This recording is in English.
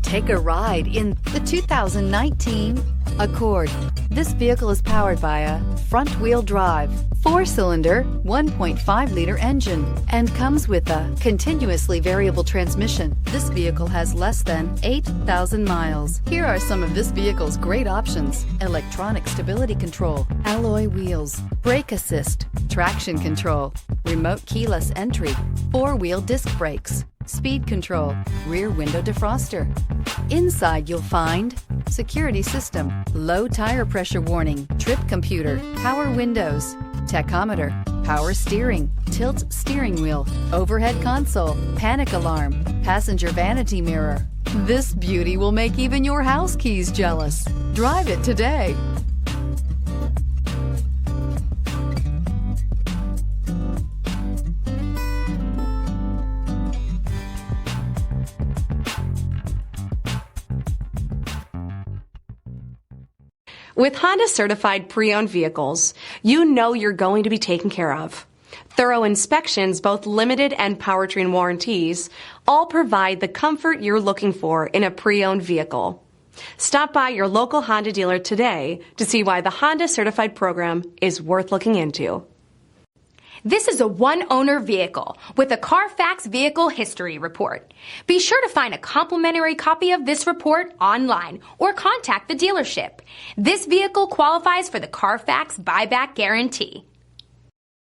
Take a ride in the 2019 Accord. This vehicle is powered by a front-wheel drive, 4-cylinder, 1.5-liter engine, and comes with a continuously variable transmission. This vehicle has less than 8,000 miles. Here are some of this vehicle's great options: electronic stability control, alloy wheels, brake assist, traction control, remote keyless entry, 4-wheel disc brakes, speed control, rear window defroster. Inside you'll find security system, low tire pressure warning, trip computer, power windows, tachometer, power steering, tilt steering wheel, overhead console, panic alarm, passenger vanity mirror. This beauty will make even your house keys jealous. Drive it today. With Honda certified pre-owned vehicles, you know you're going to be taken care of. Thorough inspections, both limited and powertrain warranties, all provide the comfort you're looking for in a pre-owned vehicle. Stop by your local Honda dealer today to see why the Honda certified program is worth looking into. This is a one-owner vehicle with a CARFAX Vehicle History Report. Be sure to find a complimentary copy of this report online or contact the dealership. This vehicle qualifies for the CARFAX Buyback Guarantee.